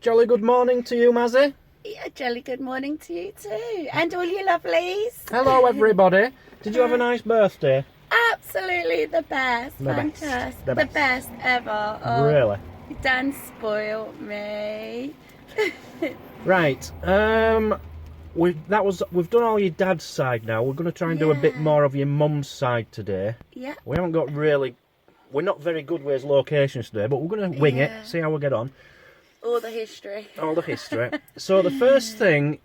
jolly good morning to you, Mazzy. Yeah, jolly good morning to you too. And all you lovelies. Hello, everybody. Did you have a nice birthday? Absolutely the best. Fantastic. The best ever. Oh, Really? Dan spoiled me. Right. We've done all your dad's side now. We're going to try and do a bit more of your mum's side today. Yeah. We haven't got really... We're not very good with locations today, but we're going to wing it, see how we get on. All the history. All the history. So the first thing...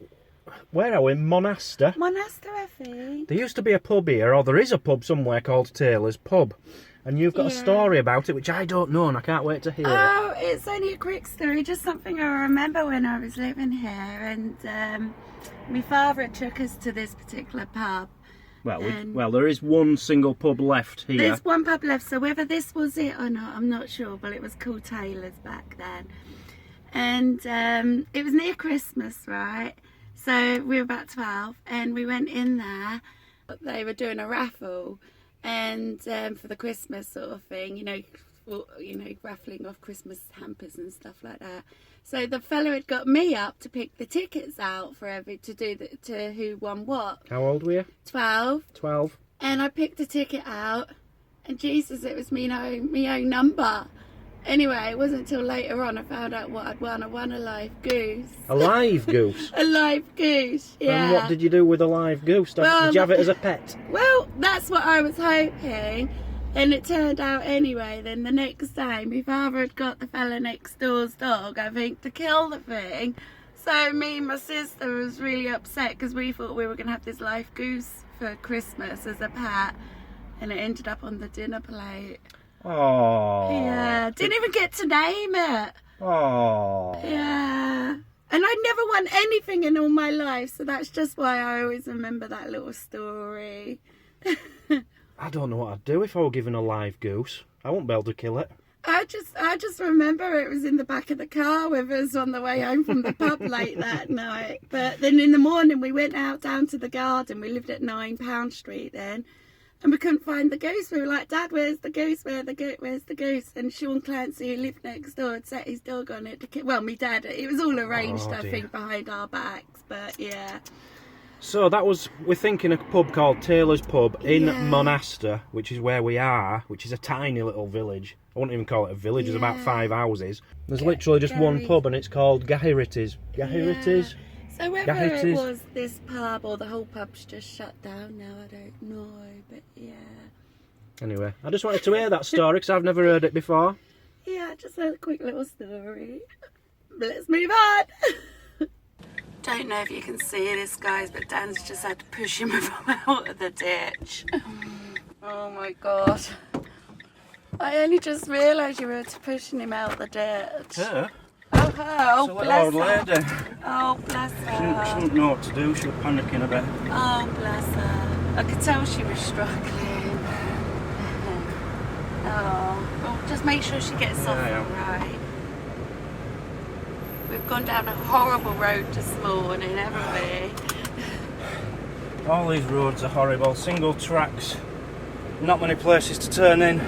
Where are we? Monaster. Monaster, I think. There used to be a pub here, or there is a pub somewhere called Taylor's Pub. And you've got a story about it, which I don't know, and I can't wait to hear it. Oh, it's only a quick story, just something I remember when I was living here. And my father took us to this particular pub. Well, there is one single pub left here. There's one pub left, so whether this was it or not, I'm not sure, but it was called Taylor's back then. And it was near Christmas, right? So we were about 12, and we went in there. They were doing a raffle, and for the Christmas sort of thing, you know, raffling off Christmas hampers and stuff like that. So the fella had got me up to pick the tickets out for to who won what. How old were you? 12. 12. And I picked a ticket out, and Jesus, it was me own number. Anyway, it wasn't until later on I found out what I'd won. I won a live goose. A live goose? A live goose, yeah. And what did you do with a live goose? Did you have it as a pet? Well, that's what I was hoping. And it turned out anyway, then the next day my father had got the fella next door's dog, I think, to kill the thing. So me and my sister was really upset because we thought we were going to have this live goose for Christmas as a pet. And it ended up on the dinner plate. Oh. Yeah, didn't even get to name it. Oh. Yeah. And I'd never won anything in all my life, so that's just why I always remember that little story. I don't know what I'd do if I were given a live goose. I won't be able to kill it. I just remember it was in the back of the car with us on the way home from the pub late that night. But then in the morning we went out down to the garden. We lived at 9 Pound Street then. And we couldn't find the goose. We were like, Dad, where's the goose? Where's the goose? And Sean Clancy, who lived next door, had set his dog on it to kill. Well, me dad. It was all arranged, I think, behind our backs. But yeah. So we're thinking a pub called Taylor's Pub in Monaster, which is where we are, which is a tiny little village. I wouldn't even call it a village. There's about 5 houses. There's literally just one pub, and it's called Gahirity's. Gahirity's. So whether it was this pub or the whole pub's just shut down now, I don't know, but yeah. Anyway, I just wanted to hear that story because I've never heard it before. Yeah, just a quick little story. But let's move on. Don't know if you can see this, guys, but Dan's just had to push him out of the ditch. Oh my God. I only just realised you were pushing him out the ditch. Yeah. Oh, bless her. Lady. Oh, bless her. She didn't know what to do. She was panicking a bit. Oh, bless her. I could tell she was struggling. Oh, well, just make sure she gets off all right. We've gone down a horrible road this morning, haven't we? All these roads are horrible. Single tracks. Not many places to turn in.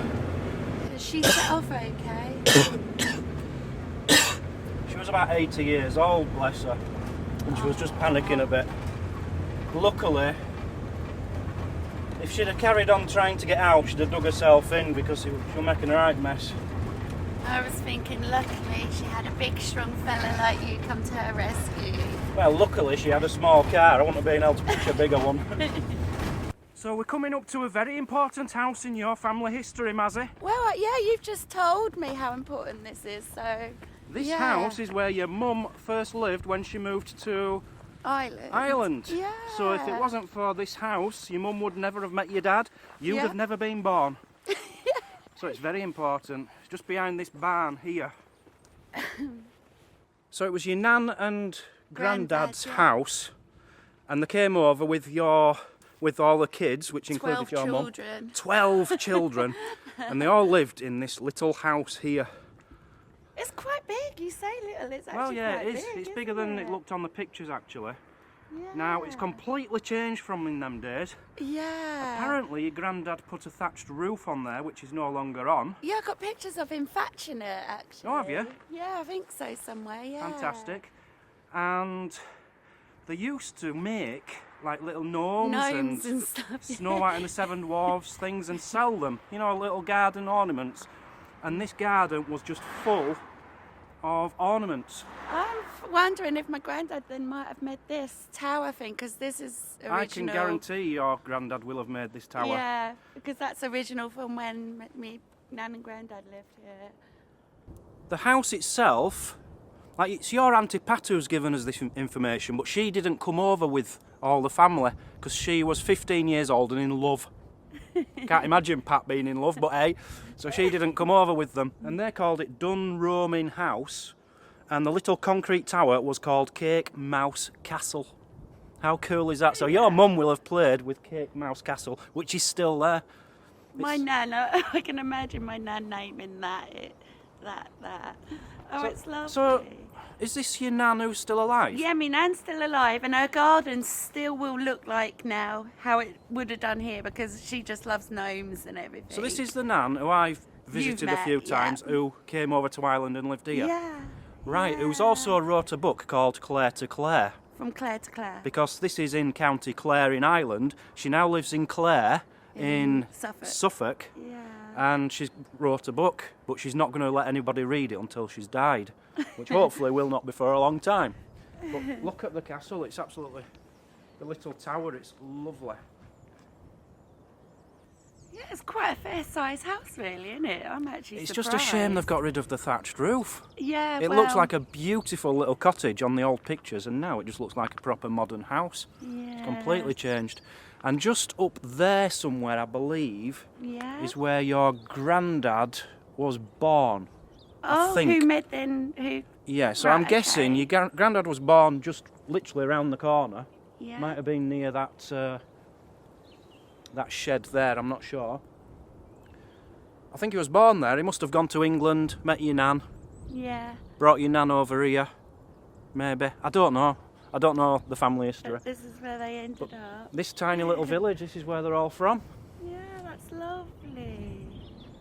Has she set off okay? She was about 80 years old, bless her, and she was just panicking a bit. Luckily, if she'd have carried on trying to get out, she'd have dug herself in because she was making a right mess. I was thinking, luckily, she had a big, strong fella like you come to her rescue. Well, luckily she had a small car. I wouldn't have been able to push a bigger one. So we're coming up to a very important house in your family history, Mazzy. Well, yeah, you've just told me how important this is, so... This house is where your mum first lived when she moved to Ireland. Yeah. So if it wasn't for this house, your mum would never have met your dad. You'd have never been born. So it's very important. It's just behind this barn here. So it was your nan and granddad's house, and they came over with all the kids, which included your mum. 12 children. And they all lived in this little house here. It's quite big. You say little, it's actually well, yeah, quite it is. big, It's bigger than it looked on the pictures, actually. Yeah. Now, it's completely changed from in them days. Yeah. Apparently, your granddad put a thatched roof on there, which is no longer on. Yeah, I got pictures of him thatching it, actually. Oh, have you? Yeah, I think so, somewhere, yeah. Fantastic. And they used to make like little gnomes and stuff. Snow White and the Seven Dwarfs things and sell them. You know, little garden ornaments. And this garden was just full of ornaments. I'm wondering if my granddad then might have made this tower thing, because this is original. I can guarantee your granddad will have made this tower. Yeah, because that's original from when me nan and granddad lived here. The house itself, like, it's your Auntie Pat who's given us this information, but she didn't come over with all the family because she was 15 years old and in love. Can't imagine Pat being in love, but hey, so she didn't come over with them. And they called it Dunroaming House, and the little concrete tower was called Cake Mouse Castle. How cool is that? So your mum will have played with Cake Mouse Castle, which is still there. My nan, I can imagine my nan naming that. Oh, it's lovely. So, is this your nan who's still alive? Yeah, my nan's still alive, and her garden still will look like now how it would have done here, because she just loves gnomes and everything. So this is the nan who I've visited a few times, who came over to Ireland and lived here? Yeah. Right, who's also wrote a book called Clare to Clare. From Clare to Clare. Because this is in County Clare in Ireland. She now lives in Clare in Suffolk. Yeah. And she's wrote a book, but she's not going to let anybody read it until she's died, which hopefully will not be for a long time. But look at the castle, it's absolutely, the little tower, it's lovely. Yeah, it's quite a fair sized house, really, isn't it? I'm actually It's surprised. just a shame they've got rid of the thatched roof. Yeah, It looks like a beautiful little cottage on the old pictures, and now it just looks like a proper modern house. Yeah. It's completely changed. And just up there somewhere, I believe, is where your granddad was born. Oh, I think. who met then? Who? Yeah, so Right, I'm guessing okay. your granddad was born just literally around the corner. Yeah. Might have been near that that shed there, I'm not sure. I think he was born there. He must have gone to England, met your nan, Yeah. brought your nan over here, maybe. I don't know. I don't know the family history. But this is where they ended up. This tiny little village, this is where they're all from. Yeah, that's lovely.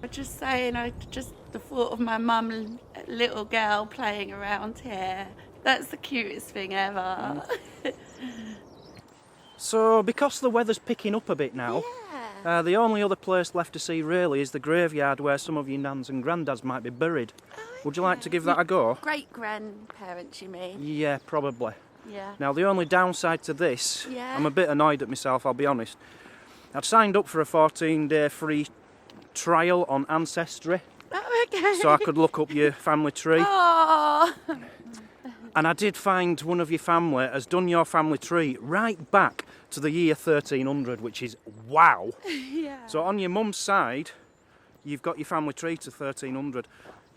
I'm just saying, the thought of my mum, little girl, playing around here. That's the cutest thing ever. So, because the weather's picking up a bit now, the only other place left to see really is the graveyard where some of your nans and granddads might be buried. Would you like to give that a go? Great-grandparents, you mean? Yeah, probably. Yeah. Now, the only downside to this, Yeah. I'm a bit annoyed at myself, I'll be honest. I'd signed up for a 14-day free trial on Ancestry, Oh, okay. so I could look up your family tree. Oh. And I did find one of your family has done your family tree right back to the year 1300, which is wow. Yeah. So on your mum's side, you've got your family tree to 1300.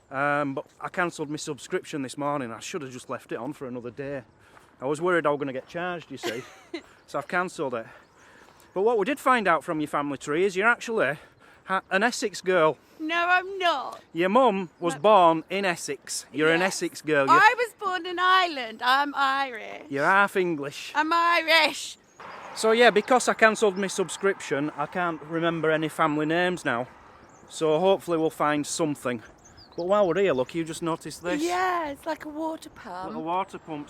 But I cancelled my subscription this morning. I should have just left it on for another day. I was worried I was going to get charged, you see. So I've cancelled it. But what we did find out from your family tree is you're actually an Essex girl. No, I'm not. Your mum was born in Essex. You're an Essex girl. I was born in Ireland. I'm Irish. You're half English. I'm Irish. So yeah, because I cancelled my subscription, I can't remember any family names now. So hopefully we'll find something. But while we're here, look, you just noticed this. Yeah, it's like a water pump. Little water pump.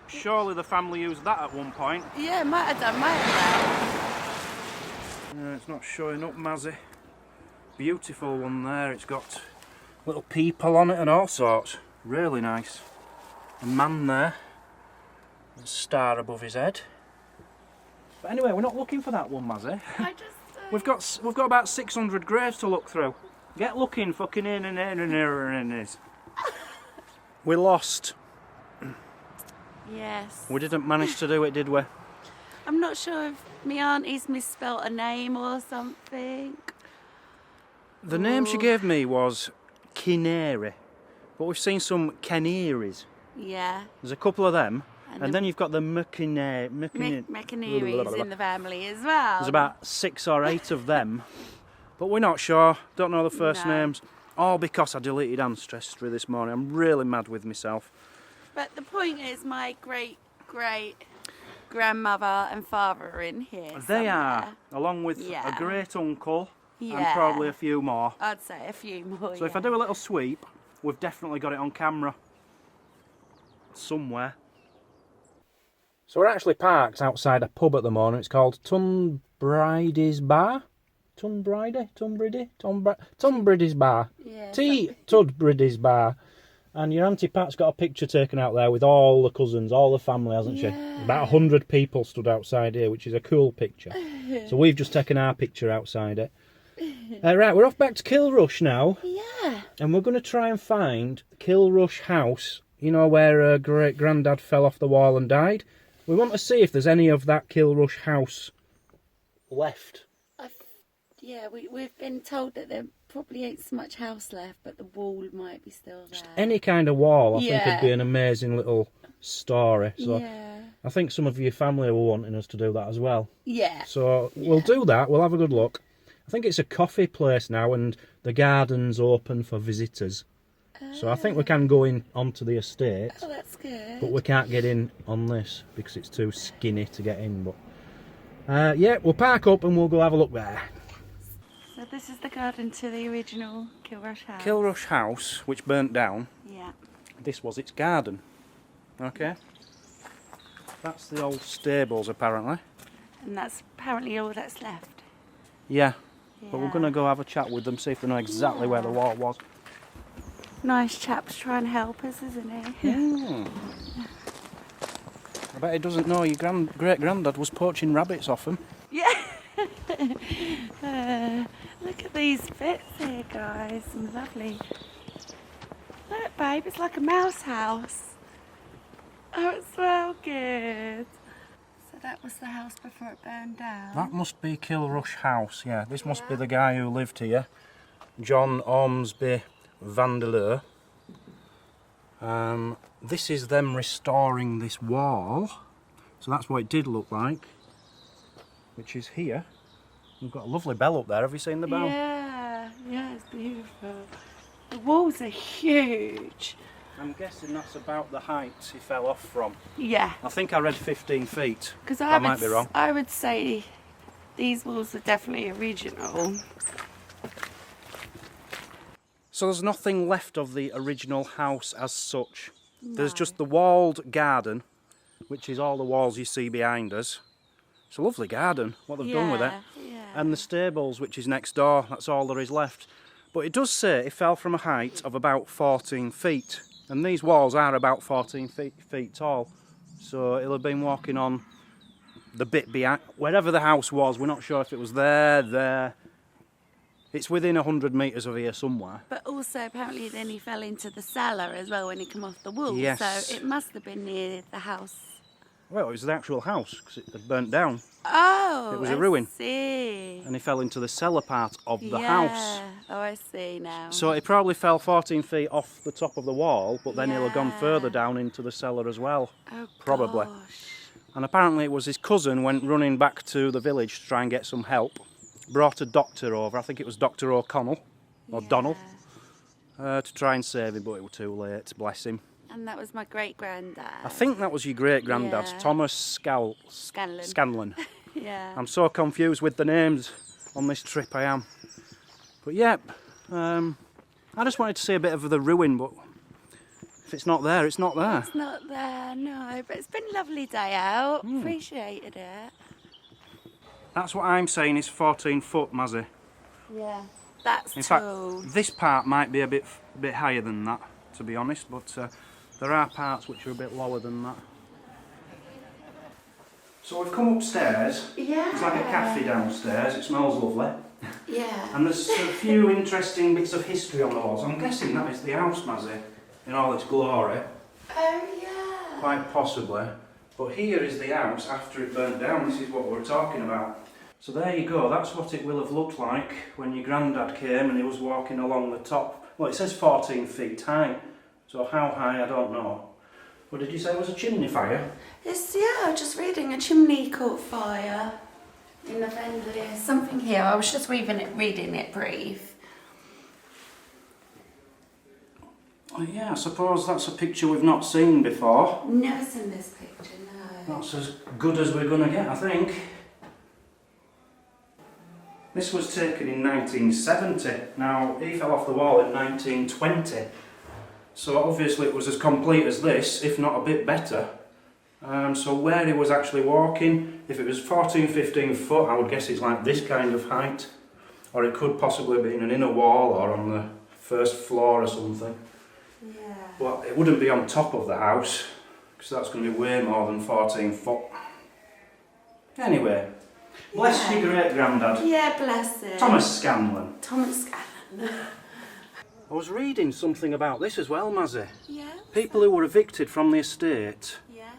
Surely the family used that at one point. Yeah, might have done. It's not showing up, Mazzy. Beautiful one there. It's got little people on it and all sorts. Really nice. A man there. A star above his head. But anyway, we're not looking for that one, Mazzy. We've got about 600 graves to look through. Get looking, fucking in and in and in is. We lost. Yes. We didn't manage to do it, did we? I'm not sure if my auntie's misspelt a name or something. The name she gave me was Kinary, but we've seen some Canaries. Yeah. There's a couple of them, and then you've got the McInerney's in the family as well. There's about 6 or 8 of them, but we're not sure. Don't know the first names. All because I deleted Ancestry this morning. I'm really mad with myself. But the point is, my great grandmother and father are in here. They are, along with a great uncle and probably a few more. I'd say a few more. So if I do a little sweep, we've definitely got it on camera somewhere. So we're actually parked outside a pub at the moment. It's called Tunbridge's Bar. Tunbridge's Bar. Yeah, Tunbridge's Bar. And your Auntie Pat's got a picture taken out there with all the cousins, all the family, hasn't she? About 100 people stood outside here, which is a cool picture. So we've just taken our picture outside it. Right, we're off back to Kilrush now. Yeah. And we're going to try and find Kilrush House. You know, where great granddad fell off the wall and died. We want to see if there's any of that Kilrush House left. Yeah, we've been told that there probably ain't so much house left, but the wall might be still there. Just any kind of wall, I think, would be an amazing little story. So I think some of your family were wanting us to do that as well. Yeah. So we'll do that. We'll have a good look. I think it's a coffee place now, and the garden's open for visitors. So I think we can go in onto the estate. Oh, that's good. But we can't get in on this because it's too skinny to get in. But yeah, we'll park up and we'll go have a look there. So this is the garden to the original Kilrush House. Kilrush House, which burnt down. Yeah. This was its garden. Okay. That's the old stables, apparently. And that's apparently all that's left. Yeah. But we're going to go have a chat with them, see if they know exactly where the wall was. Nice chap's trying to help us, isn't he? Yeah. I bet he doesn't know your great-granddad was poaching rabbits off him. Yeah. Look at these bits here, guys. Lovely. Look, babe, it's like a mouse house. Oh, it's so good. So that was the house before it burned down? That must be Kilrush House, yeah. This must be the guy who lived here. John Ormsby Vandeleur. This is them restoring this wall. So that's what it did look like. Which is here. We've got a lovely bell up there. Have you seen the bell? Yeah, it's beautiful. The walls are huge. I'm guessing that's about the height he fell off from. Yeah. I think I read 15 feet. Because I might be wrong. I would say these walls are definitely original. So there's nothing left of the original house as such. No. There's just the walled garden, which is all the walls you see behind us. It's a lovely garden, what they've done with it. Yeah. And the stables, which is next door, that's all there is left. But it does say it fell from a height of about 14 feet. And these walls are about 14 feet tall. So it'll have been walking on the bit behind, wherever the house was. We're not sure if it was there. It's within 100 metres of here somewhere. But also apparently then he fell into the cellar as well when he came off the wall. Yes. So it must have been near the house. Well, it was the actual house because it had burnt down. Oh, it was a ruin. I see. And he fell into the cellar part of the house. Oh, I see now. So it probably fell 14 feet off the top of the wall, but then he'll have gone further down into the cellar as well. Oh, probably. Gosh. And apparently it was his cousin went running back to the village to try and get some help. Brought a doctor over, I think it was Dr. O'Connell, or Donnell, to try and save him, but it was too late, bless him. And that was my great-granddad. I think that was your great-granddad, Thomas Scanlon. Yeah. I'm so confused with the names on this trip, I am. But yeah, I just wanted to see a bit of the ruin, but if it's not there, it's not there. It's not there, no, but it's been a lovely day out. Appreciated it. That's what I'm saying is 14 foot, Mazzy. Yeah, that's In tall. fact, this part might be a bit higher than that, to be honest, but there are parts which are a bit lower than that. So we've come upstairs. Yeah. It's like a cafe downstairs. It smells lovely. Yeah. And there's a few interesting bits of history on the walls. I'm guessing that is the house, Mazzy, in all its glory. Oh, yeah. Quite possibly. But here is the house after it burnt down. This is what we're talking about. So there you go. That's what it will have looked like when your granddad came and he was walking along the top. Well, it says 14 feet high. So how high, I don't know. What did you say was a chimney fire? It's, yeah, just reading a chimney caught fire in the fender. There's something here. I was just reading it brief. Oh, yeah, I suppose that's a picture we've not seen before. Never seen this picture, no. That's as good as we're going to get, I think. This was taken in 1970. Now, he fell off the wall in 1920. So obviously it was as complete as this, if not a bit better. So where he was actually walking, if it was 14, 15 foot, I would guess it's like this kind of height. Or it could possibly be in an inner wall or on the first floor or something. Yeah. But it wouldn't be on top of the house, because that's going to be way more than 14 foot. Anyway, bless your great granddad. Yeah, bless him. Thomas Scanlon. Thomas Scanlon. I was reading something about this as well, Mazzy. Yeah. People who were evicted from the estate Yeah.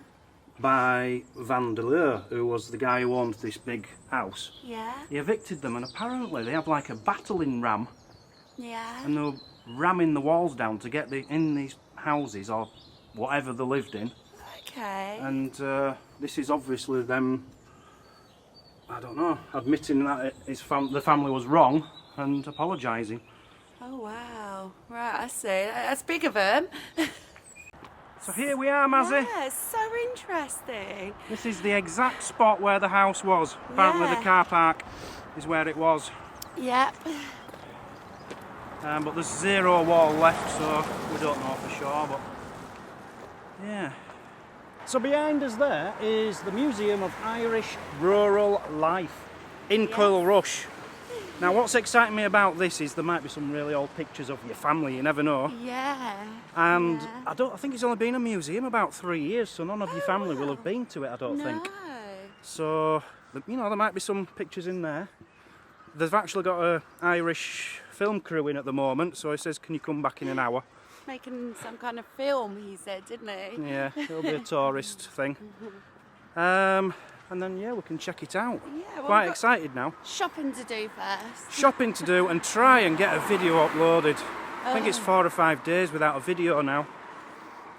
by Van der Leur, who was the guy who owned this big house. Yeah. He evicted them, and apparently they have like a battling ram, Yeah. and they were ramming the walls down to get in these houses or whatever they lived in. Okay. And this is obviously them, I don't know, admitting that the family was wrong and apologising. Oh wow. Right, I see. That's big of them. So here we are, Mazzy. Yeah, it's so interesting. This is the exact spot where the house was. Apparently the car park is where it was. Yep. But there's zero wall left, so we don't know for sure, but yeah. So behind us there is the Museum of Irish Rural Life in Kilrush. Now what's exciting me about this is there might be some really old pictures of your family, you never know. Yeah. And I think it's only been a museum about 3 years, so none of your family will have been to it, I don't think. So, you know, there might be some pictures in there. They've actually got an Irish film crew in at the moment, so he says, can you come back in an hour? Making some kind of film, he said, didn't he? Yeah, it'll be a tourist thing. And then, yeah, we can check it out. Yeah, well, Quite excited now. Shopping to do first. Shopping to do and try and get a video uploaded. I think it's 4 or 5 days without a video now.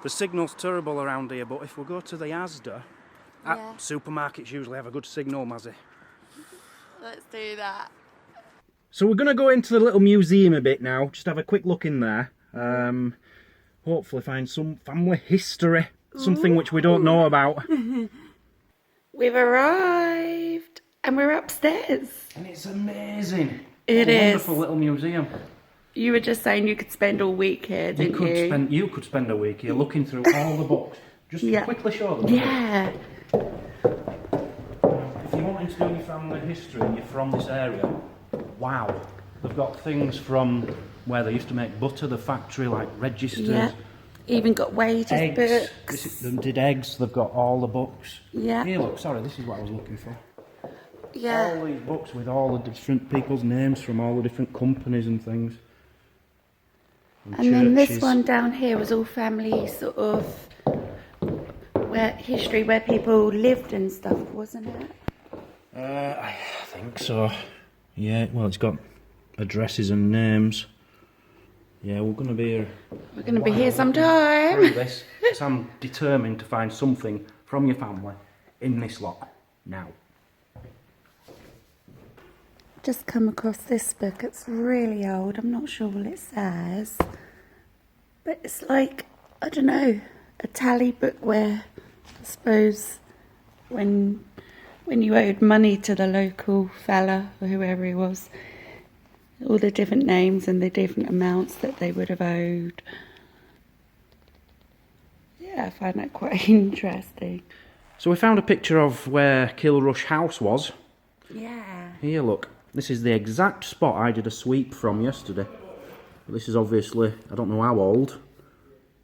The signal's terrible around here, but if we go to the Asda, supermarkets usually have a good signal, Mazzy. Let's do that. So we're going to go into the little museum a bit now, just have a quick look in there. Hopefully find some family history, something which we don't know about. We've arrived and we're upstairs. And it's amazing. It is. Wonderful little museum. You were just saying you could spend all week here, didn't you? You could spend a week here looking through all the books. Just to quickly show them. Yeah. If you're wanting to do your family history and you're from this area, wow. They've got things from where they used to make butter, the factory, like registers. Yeah. Even got wages Eggs. books. They did eggs, they've got all the books. Yeah. Here, look, sorry, this is what I was looking for. Yeah. All these books with all the different people's names from all the different companies and things. And then this one down here was all family sort of history where people lived and stuff, wasn't it? I think so. Yeah, well, it's got addresses and names. Yeah, we're going to be here. We're going to be here sometime. Through this, because I'm determined to find something from your family in this lot now. Just come across this book. It's really old. I'm not sure what it says. But it's like, I don't know, a tally book where I suppose when you owed money to the local fella or whoever he was, all the different names and the different amounts that they would have owed. Yeah, I find that quite interesting. So we found a picture of where Kilrush House was. Yeah. Here, look. This is the exact spot I did a sweep from yesterday. This is obviously, I don't know how old,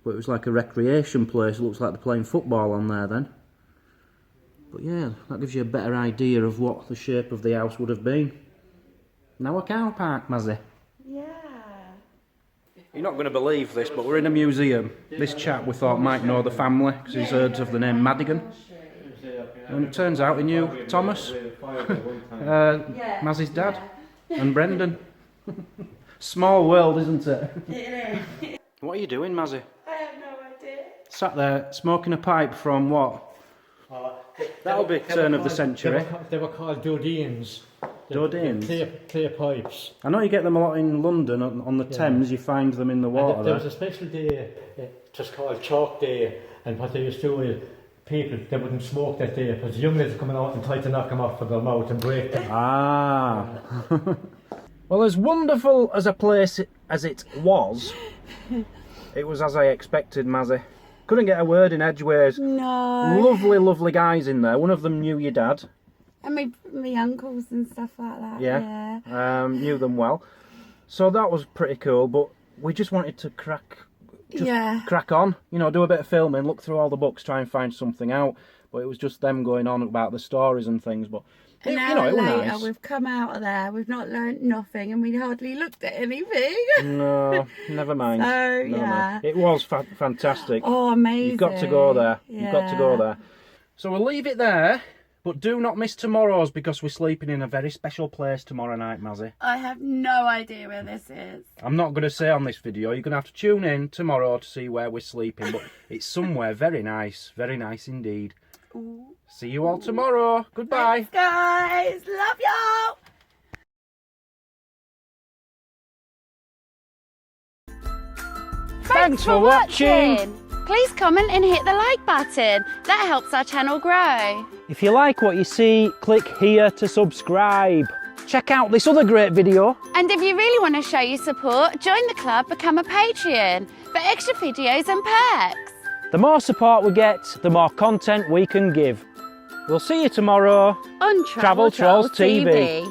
but it was like a recreation place. It looks like they're playing football on there then. But yeah, that gives you a better idea of what the shape of the house would have been. Now a car park, Mazzy. Yeah. You're not going to believe this, but we're in a museum. This chap we thought might know the family, because he's heard of the name Madigan. And it turns out he knew Thomas, Mazzy's dad, and Brendan. Small world, isn't it? It is. What are you doing, Mazzy? I have no idea. Sat there smoking a pipe from what? That'll be turn of the century. They were called Dodeans. Dodeans? Clear pipes. I know you get them a lot in London on the Thames. You find them in the water. There was a special day, just called Chalk Day, and what they used to do is people, they wouldn't smoke that day because the young lads are coming out and try to knock them off with their mouth and break them. Ah. Well, as wonderful as a place as it was as I expected, Mazzy. Couldn't get a word in edgeways. No. Lovely, lovely guys in there. One of them knew your dad. And my uncles and stuff like that. Yeah. Knew them well. So that was pretty cool, but we just wanted to crack on, you know, do a bit of filming, look through all the books, try and find something out. But it was just them going on about the stories and things. But An hour later, we've come out of there, we've not learnt nothing, and we hardly looked at anything. No, never mind. So, yeah. It was fantastic. Oh, amazing. You've got to go there. Yeah. You've got to go there. So we'll leave it there, but do not miss tomorrow's because we're sleeping in a very special place tomorrow night, Mazzy. I have no idea where this is. I'm not going to say on this video. You're going to have to tune in tomorrow to see where we're sleeping, but it's somewhere very nice indeed. Ooh. See you all tomorrow. Goodbye. Thanks, guys. Love y'all. Thanks for watching. Please comment and hit the like button. That helps our channel grow. If you like what you see, click here to subscribe. Check out this other great video. And if you really want to show your support, join the club, become a Patreon for extra videos and perks. The more support we get, the more content we can give. We'll see you tomorrow On Travel Trolls TV.